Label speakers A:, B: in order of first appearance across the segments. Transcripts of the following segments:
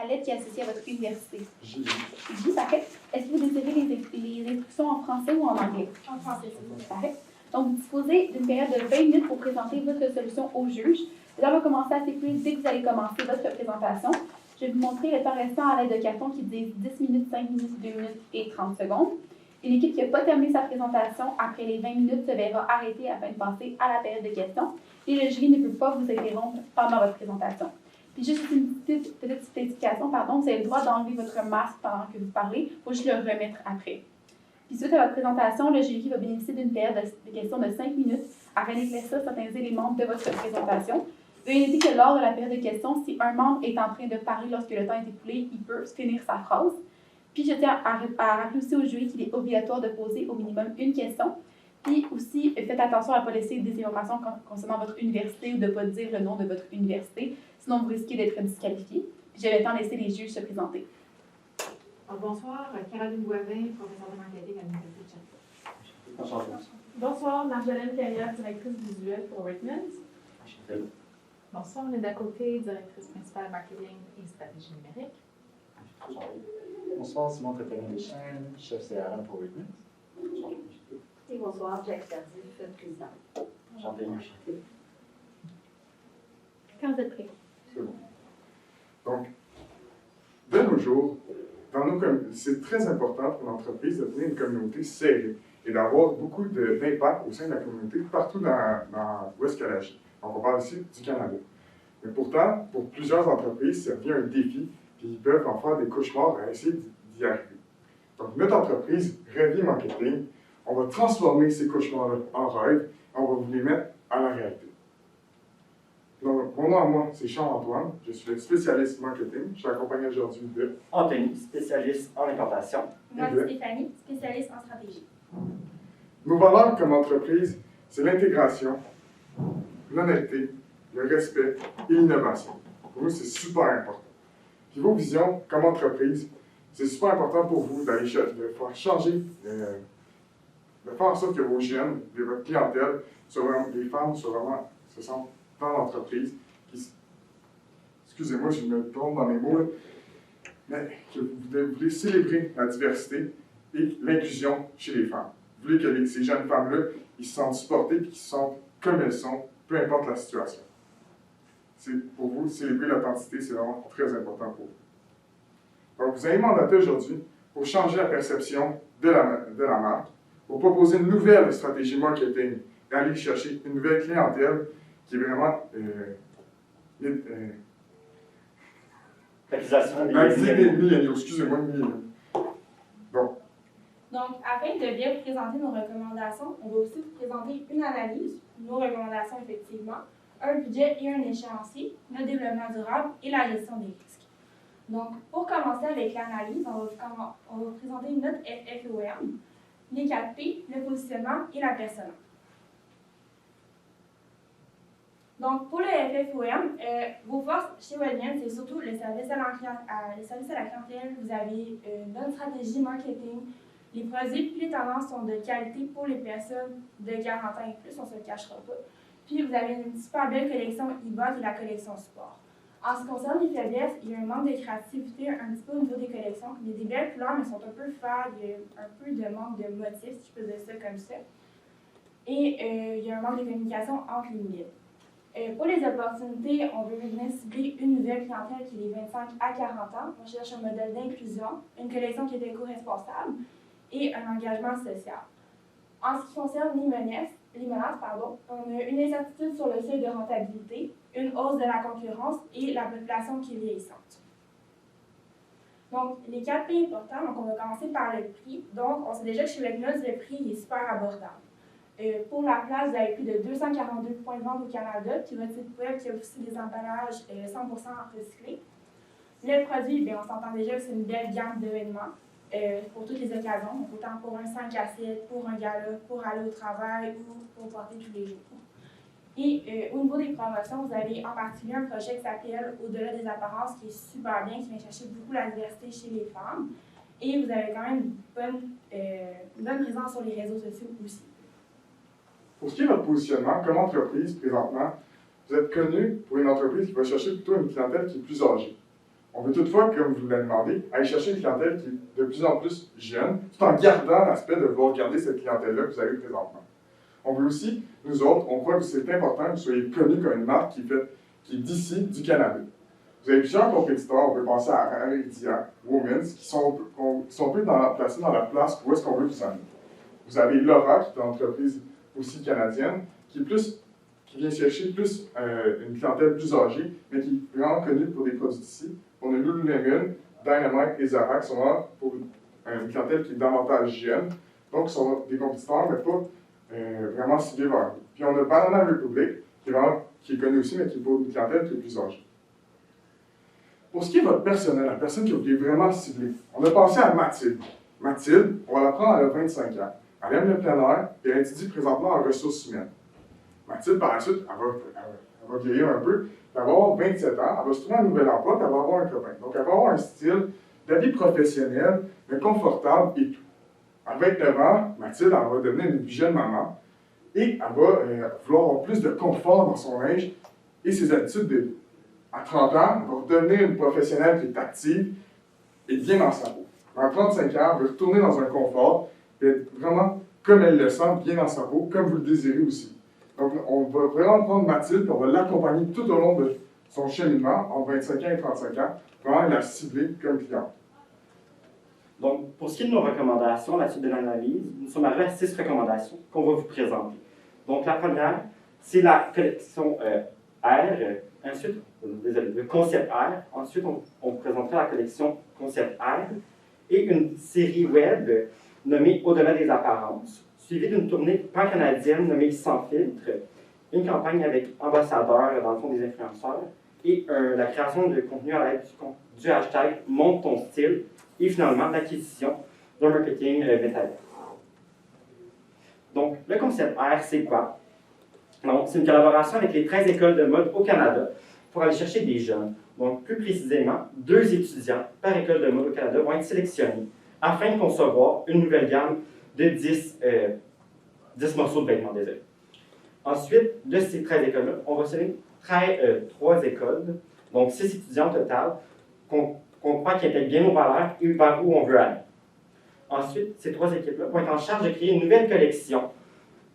A: la lettre qui est associée à votre université?
B: J.
A: J, parfait. Est-ce que vous désirez les instructions en français ou en anglais?
C: En français, s'il vous plaît.
A: Parfait. Donc, vous disposez d'une période de 20 minutes pour présenter votre solution au juge. Là, on va commencer à s'écouler dès que vous allez commencer votre présentation. Je vais vous montrer le temps restant à l'aide de cartons qui disent 10 minutes, 5 minutes, 2 minutes et 30 secondes. Une équipe qui n'a pas terminé sa présentation après les 20 minutes se verra arrêter afin de passer à la période de questions. Et le jury ne peut pas vous interrompre pendant votre présentation. Puis juste une petite explication, vous avez le droit d'enlever votre masque pendant que vous parlez. Il faut juste le remettre après. Puis suite à votre présentation, le jury va bénéficier d'une période de questions de 5 minutes afin d'éclaircir certains éléments de votre présentation. Veuillez noter que lors de la période de questions, si un membre est en train de parler lorsque le temps est écoulé, il peut finir sa phrase. Puis je tiens à rappeler aussi au jury qu'il est obligatoire de poser au minimum une question. Puis aussi, faites attention à ne pas laisser des informations concernant votre université ou de ne pas dire le nom de votre université, sinon vous risquez d'être disqualifié. Puis je vais temps laisser les juges se présenter.
D: Bonsoir, Caroline Boivin, professeure de marketing à l'Université de Sherbrooke.
C: Bonsoir, Marjolaine Carrière, directrice visuelle pour Rickmans.
E: Bonsoir, Linda Côté, directrice principale marketing et stratégie numérique.
B: Bonsoir, Simon Tréperin-Deschênes, chef CRM pour Rickmans.
F: Et bonsoir, Jacques Tardif, président.
B: Enchanté.
C: Quand vous êtes prêts.
G: C'est bon. Donc, de nos jours, c'est très important pour l'entreprise de tenir une communauté serrée et d'avoir beaucoup d'impact au sein de la communauté partout dans où est-ce qu'elle agit. Donc, on parle ici du Canada. Mais pourtant, pour plusieurs entreprises, ça devient un défi, puis ils peuvent en faire des cauchemars à essayer d'y arriver. Donc, notre entreprise, Rêvier Marketing, on va transformer ces cauchemars-là en rêves et on va vous les mettre à la réalité. Donc, mon nom à moi, c'est Charles-Antoine. Je suis le spécialiste marketing. Je suis accompagné aujourd'hui de
B: Anthony, spécialiste en implantation.
C: Moi, Stéphanie, spécialiste en stratégie.
G: Nos valeurs comme entreprise, c'est l'intégration, l'honnêteté, le respect et l'innovation. Pour nous, c'est super important. Puis vos visions comme entreprise, c'est super important pour vous d'aller de faire changer, de faire en sorte que vos jeunes, votre clientèle, les femmes se sentent dans l'entreprise. Excusez-moi, je me trompe dans mes mots, là, mais que vous voulez célébrer la diversité et l'inclusion chez les femmes. Vous voulez que ces jeunes femmes-là, ils se sentent supportées et qu'ils se sentent comme elles sont, peu importe la situation. Pour vous, célébrer l'authenticité, c'est vraiment très important pour vous. Donc, vous avez mandaté aujourd'hui pour changer la perception de la marque, pour proposer une nouvelle stratégie marketing et aller chercher une nouvelle clientèle qui est vraiment
B: L'accusation
G: des milléniaux, excusez-moi, milléniaux. Bon.
C: Donc, afin de bien vous présenter nos recommandations, on va aussi vous présenter une analyse, nos recommandations effectivement, un budget et un échéancier, le développement durable et la gestion des risques. Donc, pour commencer avec l'analyse, on va vous présenter notre FFOM, les 4 P, le positionnement et la persona. Donc, pour le FFOM, vos forces chez Wellman, c'est surtout le service à la clientèle. Vous avez une bonne stratégie marketing. Les produits et les tendances sont de qualité pour les personnes de 40 ans et plus, on ne se le cachera pas. Puis, vous avez une super belle collection e-book et la collection sport. En ce qui concerne les faiblesses, il y a un manque de créativité un petit peu au niveau des collections. Il y a des belles couleurs, mais elles sont un peu fades. Il y a un peu de manque de motifs, si je peux dire ça comme ça. Et il y a un manque de communication entre les milieux. Pour les opportunités, on veut venir cibler une nouvelle clientèle qui est les 25 à 40 ans. On cherche un modèle d'inclusion, une collection qui est éco-responsable et un engagement social. En ce qui concerne les menaces, on a une incertitude sur le seuil de rentabilité, une hausse de la concurrence et la population qui est vieillissante. Donc, les 4 P importants, donc on va commencer par le prix. Donc, on sait déjà que chez Wegmans, le prix est super abordable. Pour la place, vous avez plus de 242 points de vente au Canada, puis votre site web qui a aussi des emballages 100% recyclés. Le produit, bien, on s'entend déjà que c'est une belle gamme d'événements pour toutes les occasions, donc autant pour un 5 à 7, pour un gala, pour aller au travail ou pour porter tous les jours. Et au niveau des promotions, vous avez en particulier un projet qui s'appelle Au-delà des apparences, qui est super bien, qui vient chercher beaucoup la diversité chez les femmes. Et vous avez quand même une bonne présence sur les réseaux sociaux aussi.
G: Pour ce qui est de votre positionnement, comme entreprise, présentement, vous êtes connu pour une entreprise qui va chercher plutôt une clientèle qui est plus âgée. On veut toutefois, comme vous l'avez demandé, aller chercher une clientèle qui est de plus en plus jeune, tout en gardant l'aspect de vouloir garder cette clientèle-là que vous avez présentement. On veut aussi, nous autres, on croit que c'est important que vous soyez connus comme une marque qui est d'ici, du Canada. Vous avez plusieurs compétiteurs, on peut penser à Aridia, Women's, qui sont un peu placés dans la place où est-ce qu'on veut vous amener. Vous avez Laura, qui est une entreprise aussi canadienne, qui vient chercher plus une clientèle plus âgée, mais qui est vraiment connue pour des produits d'ici. On a Lululemon, Dynamite et Zara, qui sont vraiment pour une clientèle qui est davantage jeune. Donc, ils sont des compétiteurs, mais pas vraiment ciblés vers eux. Puis on a Banana Republic, qui est connu aussi, mais qui est pour une clientèle qui est plus âgée. Pour ce qui est de votre personnel, la personne qui est vraiment ciblée, on a pensé à Mathilde. Mathilde, on va la prendre, elle a 25 ans. Elle aime le plein air et elle étudie présentement en ressources humaines. Mathilde, par la suite, elle va vieillir un peu, elle va avoir 27 ans, elle va se trouver un nouvel emploi, puis elle va avoir un copain. Donc, elle va avoir un style d'habit professionnel, mais confortable et tout. À 29 ans, Mathilde, elle va devenir une jeune maman et elle va vouloir avoir plus de confort dans son linge et ses habitudes de vie. À 30 ans, elle va devenir une professionnelle qui est active et bien dans sa peau. À 35 ans, elle veut retourner dans un confort et être vraiment comme elle le sent, bien dans sa peau, comme vous le désirez aussi. Donc, on va vraiment prendre Mathilde et on va l'accompagner tout au long de son cheminement, entre 25 ans et 35 ans, vraiment la cibler comme client.
B: Donc, pour ce qui est de nos recommandations, la suite de l'analyse, nous sommes arrivés à 6 recommandations qu'on va vous présenter. Donc, la première, c'est la collection R. Ensuite, le concept R. Ensuite, on vous présentera la collection concept R et une série web nommée Au-delà des apparences, suivie d'une tournée pan-canadienne nommée Sans filtre, une campagne avec ambassadeurs, dans le fond des influenceurs, et la création de contenu à l'aide du hashtag Monte ton style, et finalement l'acquisition d'un marketing métallique. Donc, le concept R, c'est quoi? Donc, c'est une collaboration avec les 13 écoles de mode au Canada pour aller chercher des jeunes. Donc, plus précisément, 2 étudiants par école de mode au Canada vont être sélectionnés afin de concevoir une nouvelle gamme de 10 morceaux de vêtements, désolé. Ensuite, de ces 13 écoles-là, on va sélectionner 3 écoles, donc 6 étudiants au total, qu'on croit qu'ils intègrent bien nos valeurs et vers où on veut aller. Ensuite, ces 3 équipes-là vont être en charge de créer une nouvelle collection,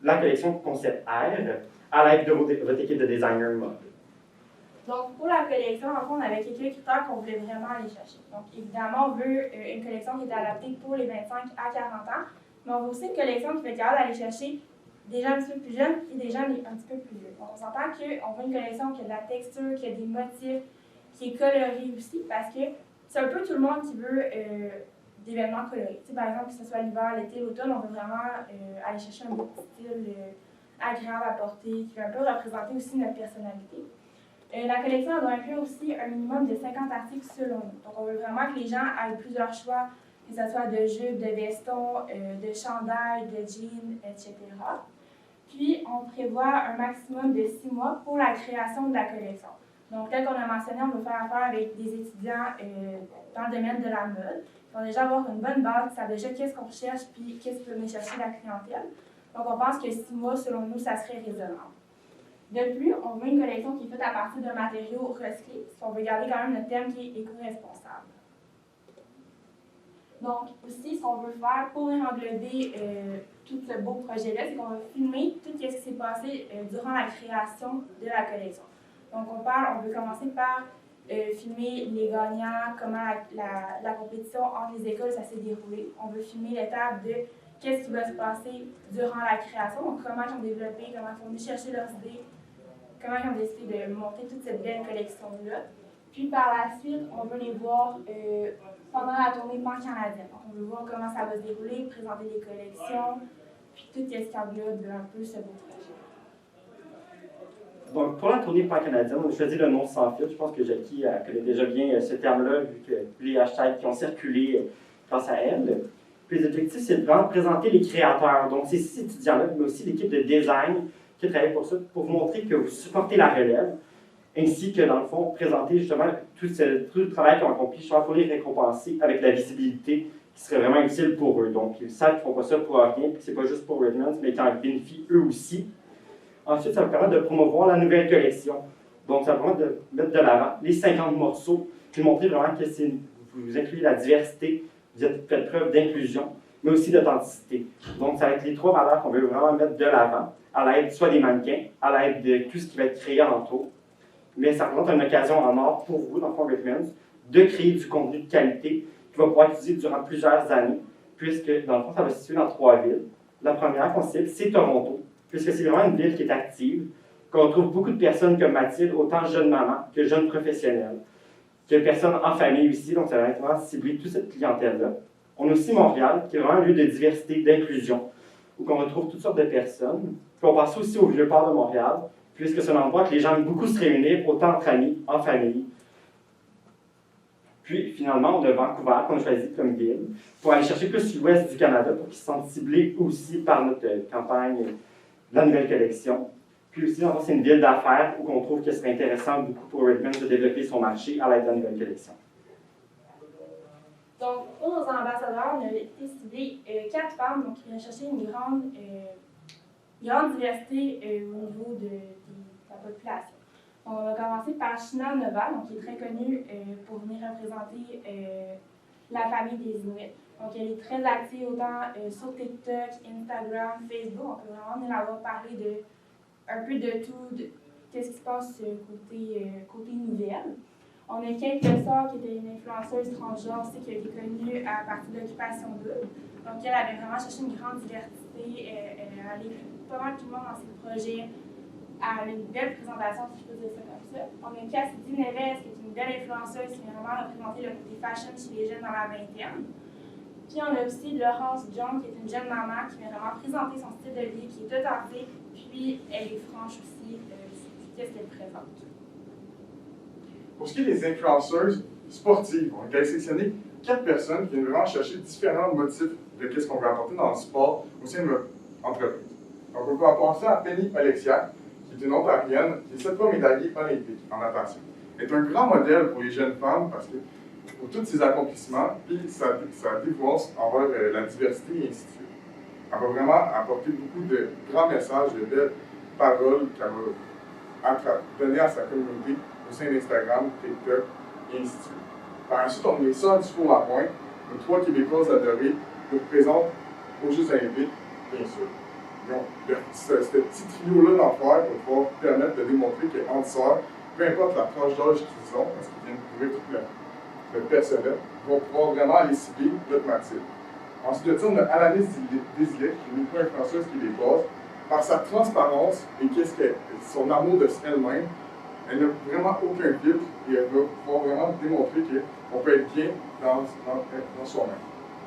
B: la collection Concept R, à l'aide de votre équipe de designers mode.
C: Donc, pour la collection, en fait, on avait quelques critères qu'on voulait vraiment aller chercher. Donc, évidemment, on veut une collection qui est adaptée pour les 25 à 40 ans, mais on veut aussi une collection qui va être capable d'aller chercher des gens un petit peu plus jeunes et des gens un petit peu plus vieux. Donc, on s'entend qu'on veut une collection qui a de la texture, qui a des motifs, qui est colorée aussi, parce que c'est un peu tout le monde qui veut des vêtements colorés. Tu sais, par exemple, que ce soit l'hiver, l'été, l'automne, on veut vraiment aller chercher un beau style agréable à porter, qui va un peu représenter aussi notre personnalité. La collection doit inclure aussi un minimum de 50 articles selon nous. Donc, on veut vraiment que les gens aient plusieurs choix, que ce soit de jupes, de vestons, de chandails, de jeans, etc. Puis, on prévoit un maximum de 6 mois pour la création de la collection. Donc, tel qu'on a mentionné, on veut faire affaire avec des étudiants dans le domaine de la mode. Ils vont déjà avoir une bonne base, ils savent déjà qu'est-ce qu'on recherche puis qu'est-ce qui peut venir chercher la clientèle. Donc, on pense que 6 mois, selon nous, ça serait raisonnable. De plus, on veut une collection qui est faite à partir d'un matériau recyclé, parce qu'on veut garder quand même notre thème qui est éco-responsable. Donc, aussi, ce qu'on veut faire pour englober tout ce beau projet-là, c'est qu'on va filmer tout ce qui s'est passé durant la création de la collection. Donc, on veut commencer par filmer les gagnants, comment la compétition entre les écoles, ça s'est déroulé. On veut filmer l'étape de qu'est-ce qui va se passer durant la création, donc comment ils ont développé, comment ils ont venu chercher leurs idées, comment ils ont décidé de monter toute cette belle collection-là. Puis par la suite, on veut les voir pendant la tournée pan-canadienne. On veut voir comment ça va se dérouler, présenter les collections, puis tout ce qui englobe un peu ce beau projet.
B: Donc, pour la tournée pan-canadienne, on a choisi le nom Sans filtre. Je pense que Jackie connaît déjà bien ce terme-là, vu que les hashtags qui ont circulé grâce à elle. Puis les objectifs, c'est de vraiment présenter les créateurs. Donc, ces 6 étudiants-là, mais aussi l'équipe de design qui travaille pour ça, pour vous montrer que vous supportez la relève, ainsi que, dans le fond, présenter justement tout le travail qu'ils ont accompli, justement pour les récompenser avec la visibilité qui serait vraiment utile pour eux. Donc, ils savent qu'ils ne font pas ça pour rien, puis que ce n'est pas juste pour Redmond, mais qu'ils en bénéficient eux aussi. Ensuite, ça va permettre de promouvoir la nouvelle collection. Donc, ça va vraiment de mettre de l'avant les 50 morceaux, puis montrer vraiment que vous incluez la diversité, vous faites preuve d'inclusion, mais aussi d'authenticité. Donc, ça va être les 3 valeurs qu'on veut vraiment mettre de l'avant, à l'aide soit des mannequins, à l'aide de tout ce qui va être créé alentour. Mais ça représente une occasion en or pour vous, dans le fond Rickmans, de créer du contenu de qualité qui va pouvoir être utilisé durant plusieurs années, puisque, dans le fond, ça va se situer dans 3 villes. La première qu'on cible, c'est Toronto, puisque c'est vraiment une ville qui est active, qu'on trouve beaucoup de personnes comme Mathilde, autant jeunes mamans que jeunes professionnels, que personnes en famille aussi, donc ça va être vraiment cibler toute cette clientèle-là. On a aussi Montréal, qui est vraiment un lieu de diversité, d'inclusion, où on retrouve toutes sortes de personnes. Puis on passe aussi au Vieux-Port de Montréal, puisque c'est un endroit que les gens aiment beaucoup se réunir, autant entre amis, en famille. Puis finalement, on a Vancouver, qu'on a choisi comme ville, pour aller chercher plus l'ouest du Canada, pour qu'ils se sentent ciblés aussi par notre campagne de la nouvelle collection. Puis aussi, c'est une ville d'affaires où on trouve que ce serait intéressant beaucoup pour Rickmans de développer son marché à l'aide de la nouvelle collection.
C: Donc, pour nos ambassadeurs, on a décidé 4 femmes donc, qui viennent chercher une grande diversité au niveau de la population. On va commencer par Shina Nova, donc, qui est très connue pour venir représenter la famille des Inuits. Donc, elle est très active autant sur TikTok, Instagram, Facebook. On peut vraiment venir la voir parler de un peu de tout, qu'est-ce qui se passe côté nouvelles. On a Kate Lessard, qui était une influenceuse transgenre aussi, qui a été connue à partir de l'Occupation Double. Donc, elle avait vraiment cherché une grande diversité. Elle allait pas mal tout le monde dans ses projets. Elle a une belle présentation, si je peux dire ça comme ça. On a Cassidy Neves, qui est une belle influenceuse, qui vient vraiment représenter le côté fashion chez les jeunes dans la vingtaine. Puis on a aussi Laurence John, qui est une jeune maman, qui vient vraiment présenter son style de vie, qui est authentique, puis elle est franche aussi sur qu'est-ce qu'elle présente.
G: Pour ce qui est des influenceuses sportives, on a sélectionné 4 personnes qui viennent vraiment chercher différents motifs de ce qu'on veut apporter dans le sport au sein de notre entreprise. Donc, on peut penser à Penny Oleksiak, qui est une Ontarienne, qui est 7 fois médaillée olympique en natation. Elle est un grand modèle pour les jeunes femmes parce que pour tous ses accomplissements, puis sa dévouance envers la diversité et ainsi de suite. Elle va vraiment apporter beaucoup de grands messages, de belles paroles qu'elle va donner à sa communauté au sein d'Instagram, TikTok et ainsi de suite. Par ensuite, on a Sœurs du Four-la-Pointe, nos 3 Québécoises adorées, nous représentent aux Jeux olympiques, bien sûr. Donc, ce petit trio-là d'enfer va pouvoir permettre de démontrer qu'entre sœurs, peu importe la tranche d'âge qu'ils ont, parce qu'ils viennent couvrir tout le personnel, vont pouvoir vraiment aller cibler notre Mathilde. Ensuite de ça, on a Alanis Desilets, qui est une micro-influenceuse québécoise. Par sa transparence et son amour de elle-même, elle n'a vraiment aucun filtre et elle va pouvoir vraiment démontrer qu'on peut être bien dans soi-même.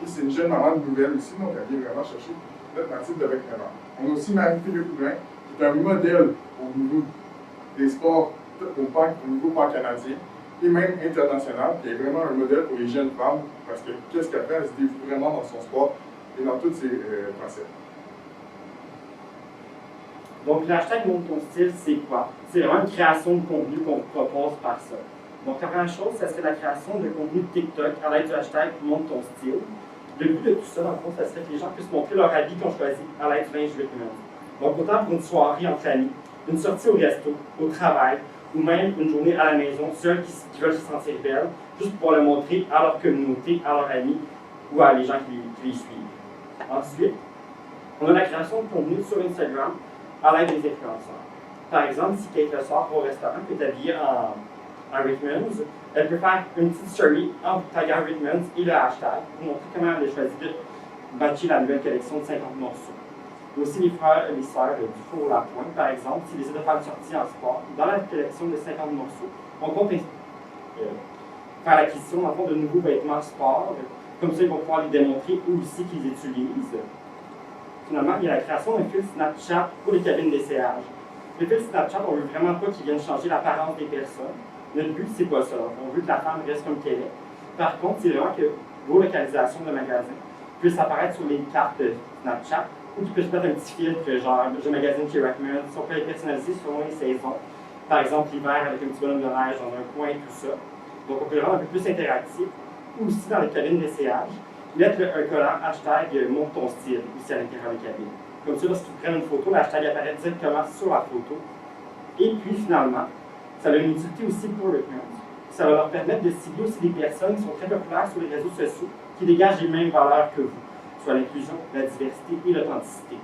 G: Et c'est une jeune maman de nouvelles aussi, donc elle vient vraiment chercher notre Mathilde de 29 ans. On a aussi Marie-Philippe Poulin, qui est un modèle au niveau des sports, au niveau pan-canadien et même international, qui est vraiment un modèle pour les jeunes femmes, parce que qu'est-ce qu'elle fait, elle se dévoue vraiment dans son sport et dans toutes ses facettes.
B: Donc, le hashtag Montre ton style, c'est quoi? C'est vraiment une création de contenu qu'on vous propose par ça. Donc, la première chose, ça serait la création de contenu TikTok à l'aide du hashtag Montre ton style. Le but de tout ça, dans le fond, ça serait que les gens puissent montrer leur habit qu'on choisit à l'aide du linge Rickmans. Donc, autant pour une soirée en famille, une sortie au resto, au travail, ou même une journée à la maison, ceux qui veulent se sentir belles, juste pour le montrer à leur communauté, à leurs amis ou à les gens qui les suivent. Ensuite, on a la création de contenu sur Instagram à l'aide des influenceurs. Par exemple, si Kate Lessard va au restaurant et est habillée en Rickmans, elle peut faire une petite story en taguant Rickmans et le hashtag pour montrer comment elle a choisi de matcher la nouvelle collection de 50 morceaux. Il y a aussi les frères et les sœurs du Four-la-Pointe, par exemple, s'ils décident de faire une sortie en sport, dans la collection de 50 morceaux, on compte faire l'acquisition de nouveaux vêtements sport. Comme ça, ils vont pouvoir les démontrer eux aussi qu'ils utilisent. Finalement, il y a la création d'un fil Snapchat pour les cabines d'essayage. Le fil Snapchat, on ne veut vraiment pas qu'ils viennent changer l'apparence des personnes. Notre but, c'est pas ça. On veut que la femme reste comme qu'elle est. Par contre, c'est vraiment que vos localisations de magasins puissent apparaître sur les cartes Snapchat ou qu'ils puissent mettre un petit filtre, genre je magasine chez Rickmans. On peut les personnaliser selon les saisons. Par exemple, l'hiver avec un petit bonhomme de neige dans un coin et tout ça. Donc, on peut le rendre un peu plus interactif. Ou aussi dans les cabines d'essayage, mettre un collant hashtag montre ton style aussi à l'intérieur des cabines. Comme ça, lorsqu'ils prennent une photo, l'hashtag apparaît directement sur la photo. Et puis finalement, Ça a une utilité aussi pour le parents. Ça va leur permettre de cibler aussi des personnes qui sont très populaires sur les réseaux sociaux, qui dégagent les mêmes valeurs que vous, soit l'inclusion, la diversité et l'authenticité.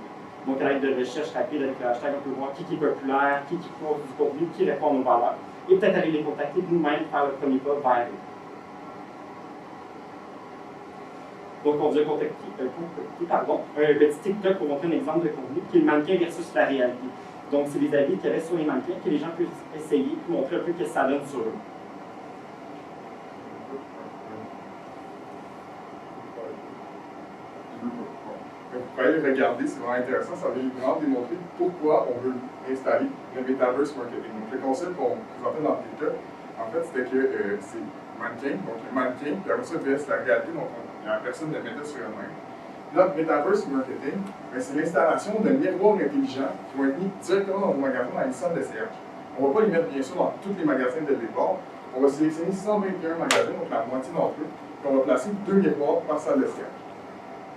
B: Donc, à l'aide de recherches rapides avec le hashtag, on peut voir qui est populaire, qui pose du contenu, qui répond à nos valeurs, et peut-être aller les contacter nous-mêmes, faire le premier pas vers eux. Donc, on vous a contacté un petit TikTok pour montrer un exemple de contenu qui est le mannequin versus la réalité. Donc, c'est des avis qu'il y avait sur les mannequins que les gens peuvent essayer pour montrer un peu ce que ça donne sur eux.
G: Vous pouvez aller regarder, c'est vraiment intéressant, ça va vraiment démontrer pourquoi on veut installer le Metaverse Marketing. Donc, le concept qu'on présentait dans le TikTok, en fait, c'était que c'est mannequin, donc le mannequin, puis après ça, VS la réalité, donc la personne le mettait sur elle-même. Là, Metaverse Marketing, c'est l'installation de miroirs intelligents qui vont être mis directement dans vos magasins, dans une salle d'essayage. On ne va pas les mettre, bien sûr, dans tous les magasins dès le départ. On va sélectionner 121 magasins, donc la moitié d'entre eux, puis on va placer 2 miroirs par salle d'essayage.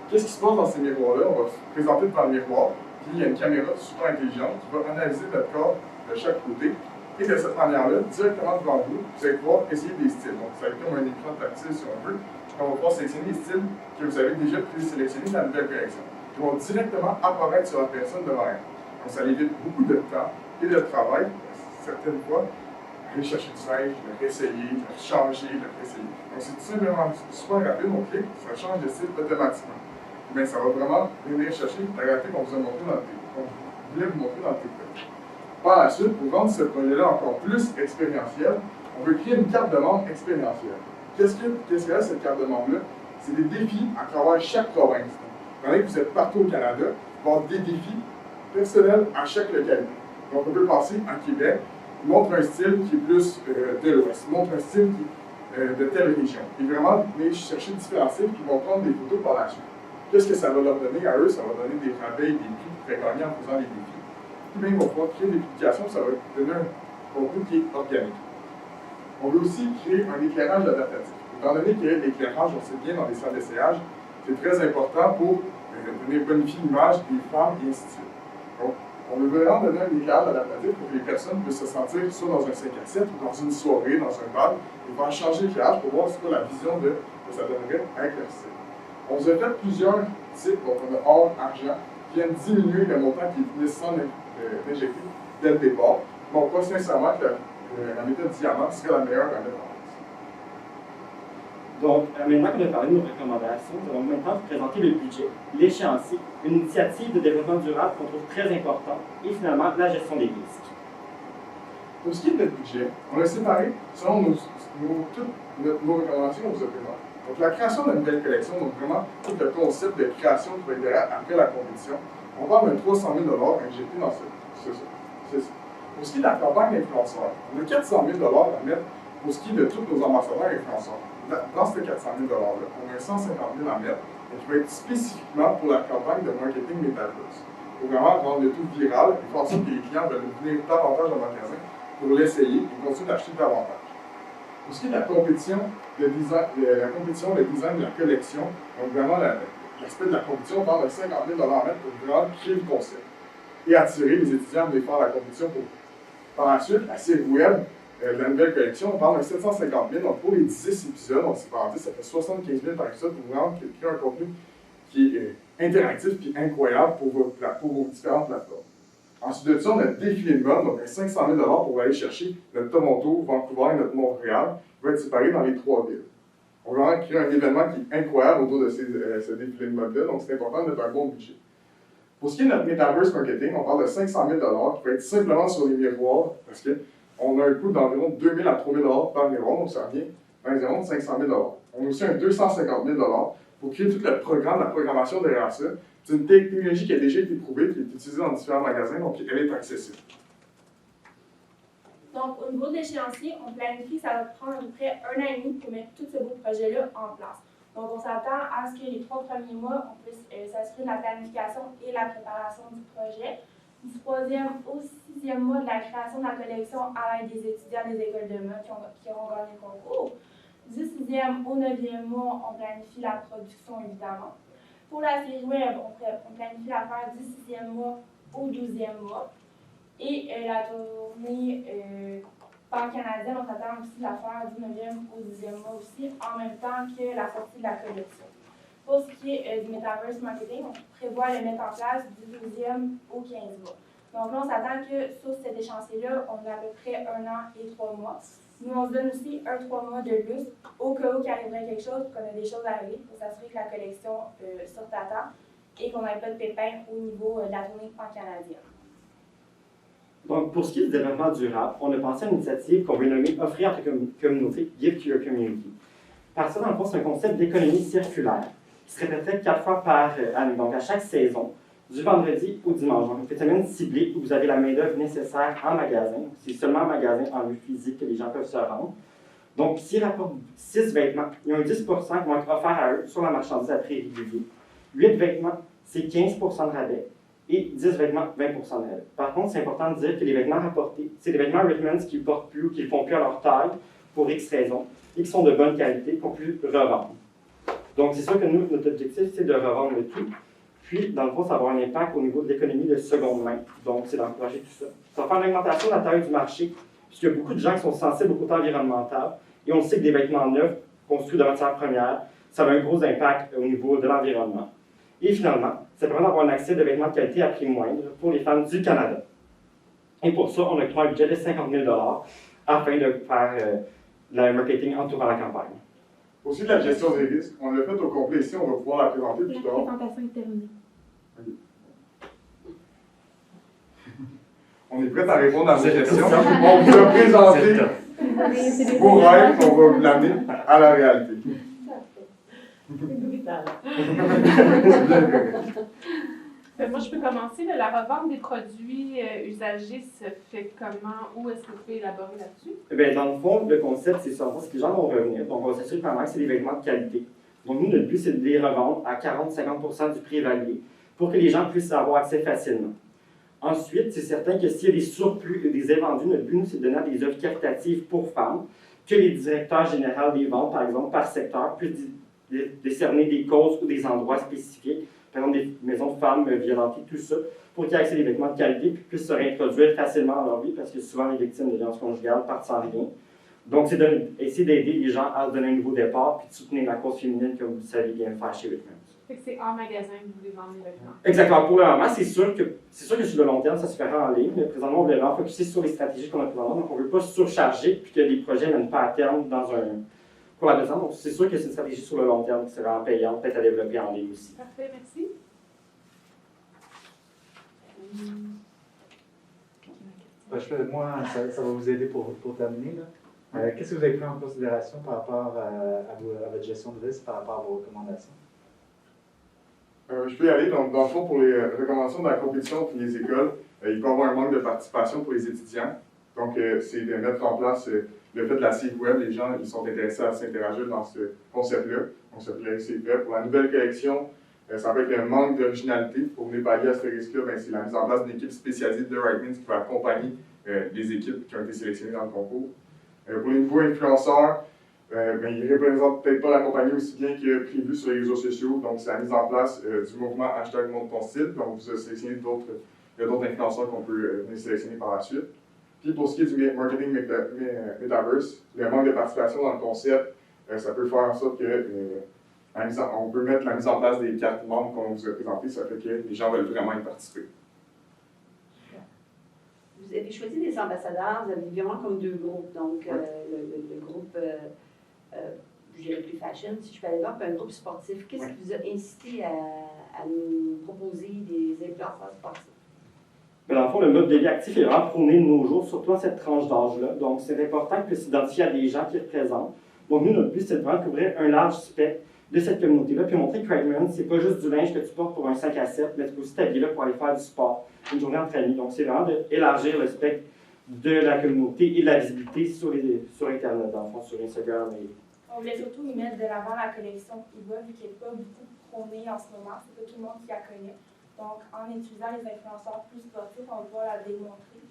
G: Qu'est-ce qui se passe dans ces miroirs-là? On va se présenter devant le miroir, puis il y a une caméra super intelligente qui va analyser votre corps de chaque côté. Et de cette manière-là, directement devant vous, vous allez pouvoir essayer des styles. Donc, ça va être comme un écran tactile si on veut. On va pouvoir sélectionner les styles que vous avez déjà présélectionnés dans la nouvelle collection. Ils vont directement apparaître sur la personne devant elle. Donc, ça évite beaucoup de temps et de travail, certaines fois, aller chercher du linge, le réessayer, le changer, le réessayer. Donc, c'est tout simplement super rapide, on clique, ça change de style automatiquement. Mais ça va vraiment venir chercher la réalité qu'on vous a montré dans le TikTok, qu'on voulait vous montrer dans le TikTok. Par la suite, pour rendre ce projet-là encore plus expérientiel, on veut créer une carte de membre expérientielle. Qu'est-ce que c'est cette carte de membre-là? C'est des défis à travers chaque province. Quand vous êtes partout au Canada, il va y avoir des défis personnels à chaque localité. Donc, on peut passer en Québec, il montre un style qui est plus de l'Ouest, il montre un style qui est de telle région. Et vraiment, venir chercher différents styles qui vont prendre des photos par la suite. Qu'est-ce que ça va leur donner à eux? Ça va donner des rabais et des prix pour faire gagner en faisant les défis. Puis bien, ils vont pouvoir créer des publications, ça va donner un contenu qui est organique. On veut aussi créer un éclairage adaptatif. Étant donné que l'éclairage, on sait bien dans les salles d'essayage, c'est très important pour venir bonifier l'image des femmes et ainsi de suite. Donc, on veut vraiment donner un éclairage adaptatif pour que les personnes puissent se sentir soit dans un 5 à 7 ou dans une soirée, dans un bar, et faire changer l'éclairage pour voir ce que la vision que ça donnerait avec leur style. On vous a fait plusieurs types, donc on a or, argent, qui viennent diminuer le montant qui est nécessaire d'injecter dès le départ. Mais on croit sincèrement que la méthode diamant serait la meilleure à mettre en place.
B: Donc, maintenant qu'on a parlé de nos recommandations, nous allons maintenant vous présenter le budget, l'échéancier, une initiative de développement durable qu'on trouve très importante, et finalement la gestion des risques.
G: Pour ce qui est de notre budget, on l'a séparé selon toutes nos recommandations qu'on vous a présentées. Donc, la création de nouvelle collection, donc vraiment tout le concept de création qui va être derrière après la compétition, on parle de 300 000 injectés dans ce. Pour ce qui est de la campagne d'influenceurs, on a 400 000 à mettre pour ce qui est de tous nos ambassadeurs influenceurs. Dans ces 400 000 $-là, on a 150 000 à mettre, et qui va être spécifiquement pour la campagne de marketing Metaverse. Pour vraiment rendre le tout viral et faire en sorte que les clients veulent venir davantage au magasin pour l'essayer et continuer d'acheter davantage. Pour ce qui est de la compétition, le design de la collection, donc vraiment l'aspect de la compétition, on parle de 50 000 $ à mettre pour vraiment créer le concept et attirer les étudiants à venir faire la compétition pour. Par la suite, la série web de la nouvelle collection, on parle de 750 000 $. Donc pour les 10 épisodes, on s'est par 10, ça fait 75 000 $ par épisode pour vraiment créer un contenu qui est interactif et incroyable pour vos différentes plateformes. Ensuite de ça, on a le défilé de mode, donc 500 000 $ pour aller chercher notre Toronto, Vancouver et notre Montréal, qui va être séparé dans les 3 villes. On va vraiment créer un événement qui est incroyable autour de ce défilé de mode-là, donc c'est important de mettre un bon budget. Pour ce qui est de notre Metaverse Marketing, on parle de 500 000 $ qui va être simplement sur les miroirs, parce qu'on a un coût d'environ 2 000 à 3 000 $ par miroir, donc ça revient dans les environs de 500 000 $. On a aussi un 250 000 $ pour créer tout le programme, la programmation derrière ça. C'est une technologie qui a déjà été prouvée, qui est utilisée dans différents magasins, donc elle est accessible.
C: Donc, au niveau de l'échéancier, on planifie que ça va prendre à peu près 1 an et demi pour mettre tout ce beau projet-là en place. Donc, on s'attend à ce que les 3 premiers mois, on puisse s'assurer de la planification et la préparation du projet. Du 3e au 6e mois de la création de la collection à l'aide des étudiants des écoles de mode qui auront gagné le concours. Du 6e au 9e mois, on planifie la production, évidemment. Pour la série web, on planifie la faire du 6e mois au 12e mois. Et la tournée pan-canadienne, on s'attend aussi à faire du 9e au 10e mois aussi, en même temps que la sortie de la collection. Pour ce qui est du Metaverse Marketing, on prévoit le mettre en place du 12e au 15 mois. Donc là, on s'attend que sur cet échéancier-là, on a à peu près 1 an et 3 mois. Nous, on se donne aussi 3 mois de plus au cas où il arriverait quelque chose, qu'on a des choses à régler pour s'assurer que la collection sorte à temps et qu'on n'ait pas de pépins au niveau de la tournée pan-canadienne.
B: Donc, pour ce qui est du développement durable, on a pensé à une initiative qu'on veut nommer Offrir à ta communauté, Give to Your Community. Par ça, dans le fond, c'est un concept d'économie circulaire qui se répéterait 4 fois par année, donc à chaque saison, du vendredi au dimanche. Donc, une semaine ciblée où vous avez la main-d'œuvre nécessaire en magasin. C'est seulement en magasin, en lieu physique, que les gens peuvent se rendre. Donc, s'ils rapportent 6 vêtements, il y a un 10 qui vont être offerts à eux sur la marchandise à prix régulier. 8 vêtements, c'est 15 de rabais. Et 10 vêtements, 20 de rabais. Par contre, c'est important de dire que les vêtements rapportés, c'est des vêtements Rickmans qui ne portent plus ou qui ne font plus à leur taille pour X raisons et qui sont de bonne qualité qu'on peut revendre. Donc, c'est sûr que nous, notre objectif, c'est de revendre le tout. Puis, dans le fond, ça va avoir un impact au niveau de l'économie de seconde main. Donc, c'est d'encourager tout ça. Ça va faire une augmentation de la taille du marché, puisqu'il y a beaucoup de gens qui sont sensibles au côté environnemental. Et on sait que des vêtements neufs, construits de matières premières, ça a un gros impact au niveau de l'environnement. Et finalement, ça permet d'avoir un accès de vêtements de qualité à prix moindre pour les femmes du Canada. Et pour ça, on a créé un budget de 50 000 $ afin de faire le marketing entourant la campagne.
G: Au sujet de la gestion des risques, on l'a fait au complet ici, on va pouvoir la présenter plus tard.
A: La présentation est terminée.
G: Okay. On est prêt à répondre à vos questions. On vous a présenté vos rêves, on va vous l'amener à la réalité.
E: Moi, je peux commencer. La revente des produits usagés se fait comment? Où est-ce que vous pouvez élaborer là-dessus?
B: Eh bien, dans le fond, le concept, c'est ça. Que les gens vont revenir. Donc, on va s'assurer vraiment que c'est des vêtements de qualité. Donc, nous, notre but, c'est de les revendre à 40-50 du prix évalué pour que les gens puissent avoir accès facilement. Ensuite, c'est certain que s'il y a des surplus et des invendus, notre but, nous, c'est de donner des offres caritatives pour femmes, que les directeurs généraux des ventes, par exemple, par secteur, puissent décerner des causes ou des endroits spécifiques, par exemple des maisons de femmes violentées, tout ça, pour qu'ils aient accès à des vêtements de qualité et puissent se réintroduire facilement dans leur vie, parce que souvent les victimes de violences conjugales partent sans rien. Donc, c'est d'essayer d'aider les gens à se donner un nouveau départ puis de soutenir la cause féminine, comme vous savez bien faire chez Rickmans.
E: Fait que c'est en magasin que vous voulez vendre les vêtements.
B: Exactement. Pour le moment, c'est sûr que sur le long terme, ça se fera en ligne, mais présentement, on voulait vraiment focuser sur les stratégies qu'on a présentement. Donc, on ne veut pas surcharger puis que les projets ne mènent pas à terme dans un court laps de temps. Donc, c'est sûr que c'est une stratégie sur le long terme qui sera payante, peut-être à développer en ligne aussi.
E: Parfait, merci.
H: Moi, ça va vous aider pour terminer. Qu'est-ce que vous avez pris en considération par rapport à votre gestion de risque, par rapport à vos recommandations?
G: Je peux y aller. Donc, dans le fond, pour les recommandations de la compétition pour les écoles, il peut y avoir un manque de participation pour les étudiants. Donc, c'est de mettre en place le fait de la site web. Les gens ils sont intéressés à s'interagir dans ce concept-là. Donc, ça peut être fait. Pour la nouvelle collection, ça peut être un manque d'originalité. Pour venir pallier à ce risque-là, c'est la mise en place d'une équipe spécialisée de Rickmans qui va accompagner les équipes qui ont été sélectionnées dans le concours. Pour les nouveaux influenceurs, ils ne représentent peut-être pas la compagnie aussi bien que prévu sur les réseaux sociaux. Donc, c'est la mise en place du mouvement #MonteTonStyle. Donc, vous avez sélectionné d'autres influenceurs qu'on peut venir sélectionner par la suite. Puis, pour ce qui est du marketing Metaverse, le manque de participation dans le concept, ça peut faire en sorte que on peut mettre la mise en place des cartes membres qu'on vous a présentées. Ça fait que les gens veulent vraiment y participer.
F: Vous avez choisi des ambassadeurs, vous avez vraiment comme 2 groupes. Donc, le groupe, je dirais plus fashion, si je peux aller voir, puis un groupe sportif. Qu'est-ce qui vous a incité à nous proposer des influenceurs sportifs?
B: Mais dans le fond, le mode de vie actif est vraiment prôné de nos jours, surtout dans cette tranche d'âge-là. Donc, c'est important que s'identifier à des gens qui représentent. Donc, nous, notre but, c'est de vraiment couvrir un large spectre de cette communauté-là, puis montrer que Rickmans, c'est pas juste du linge que tu portes pour un 5 à 7, mais tu peux aussi t'habiller là pour aller faire du sport, une journée entre amis. Donc, c'est vraiment d'élargir le spectre de la communauté et de la visibilité sur Internet, dans le fond, sur Instagram.
C: On voulait surtout y mettre de l'avant la collection Eva, vu qu'elle n'est pas beaucoup prônée en ce moment. C'est pas tout le monde qui la connaît. Donc, en utilisant les influenceurs plus sportifs, on va pouvoir la démontrer.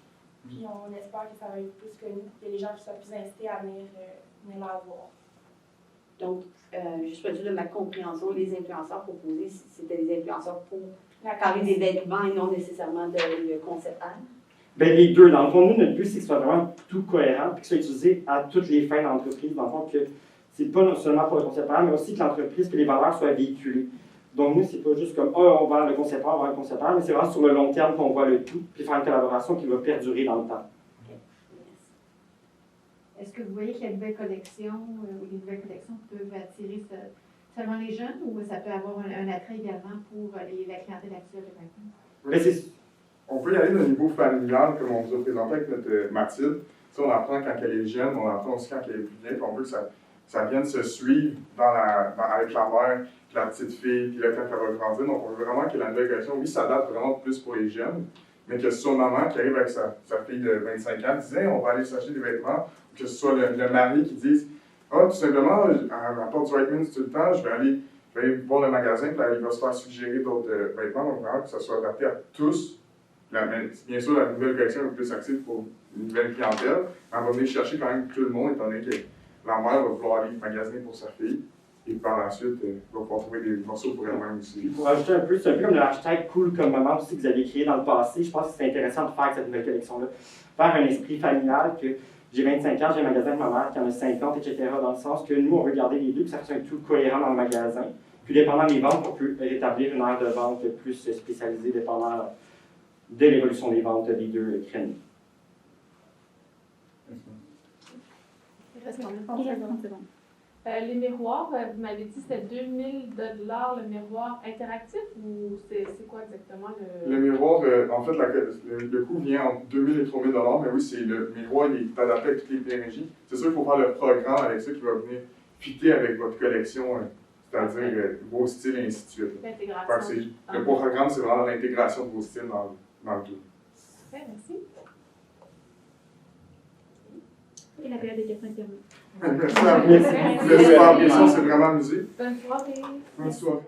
C: Puis, on espère que ça va être plus connu, que les gens soient plus incités à venir la voir.
F: Donc, juste pour dire de ma compréhension, les influenceurs proposés, c'était des influenceurs pour parler des vêtements et non nécessairement de concept art.
B: Ben, les deux. Dans le fond, nous, notre but, c'est que ce soit vraiment tout cohérent, puis que ce soit utilisé à toutes les fins d'entreprise. Dans le fond, que c'est pas non seulement pour le concepteur, mais aussi que l'entreprise, que les valeurs soient véhiculées. Donc, nous, c'est pas juste comme, on va le concepteur, on va le concepteur, mais c'est vraiment sur le long terme qu'on voit le tout, puis faire une collaboration qui va perdurer dans le temps.
D: Est-ce que vous voyez qu'il y a de nouvelles collections ou des nouvelles collections qui peuvent attirer seulement les jeunes ou ça peut avoir un attrait également pour la clientèle actuelle de maintenant?
B: Mais c'est
G: On peut y aller au niveau familial, comme on vous a présenté avec notre Mathilde. Ça, on apprend quand elle est jeune, on apprend aussi quand elle est plus vieille, puis on veut que ça vienne se suivre avec la mère, puis la petite fille, puis là, quand elle va grandir. Donc, on veut vraiment que la nouvelle collection, oui, ça date vraiment plus pour les jeunes, mais que ce soit maman qui arrive avec sa fille de 25 ans, disait, on va aller s'acheter des vêtements, ou que ce soit le mari qui dise, tout simplement, à la porte du Whiteman, tout le temps, je vais aller voir le magasin, puis là, il va se faire suggérer d'autres vêtements, donc vraiment que ça soit adapté à tous. Bien sûr, la nouvelle collection est plus axée pour une nouvelle clientèle, mais on va venir chercher quand même tout le monde, étant donné que la mère va vouloir aller magasiner pour sa fille, et par la suite, va pouvoir trouver des morceaux pour elle-même aussi.
B: Puis pour ajouter un peu, c'est un peu comme le hashtag cool comme moment aussi que vous avez créé dans le passé. Je pense que c'est intéressant de faire avec cette nouvelle collection-là. Faire un esprit familial, que j'ai 25 ans, j'ai un magasin avec ma mère qui en a 50, etc. Dans le sens que nous, on veut garder les deux, que ça fasse un tout cohérent dans le magasin. Puis dépendant des ventes, on peut rétablir une aire de vente plus spécialisée, dépendant de l'évolution des ventes des deux créneaux.
E: Il reste combien de
A: Il
E: temps?
A: reste 30 secondes.
E: Les miroirs, vous m'avez dit que c'était 2000 $ le miroir interactif ou c'est quoi exactement
G: Le miroir, en fait, le coût vient entre 2000 et 3000 $, mais oui, le miroir il est adapté à toutes les pédagogies. C'est sûr qu'il faut faire le programme avec ça qui va venir fitter avec votre collection, c'est-à-dire vos styles et ainsi de suite.
E: l'intégration?
G: Le programme, c'est vraiment l'intégration de vos styles dans le tout.
E: Parfait, merci.
A: Et la période des questions est terminée.
G: Merci à vous. Vous êtes super bien, c'est vraiment amusé.
E: Bonne soirée.
G: Bonne soirée.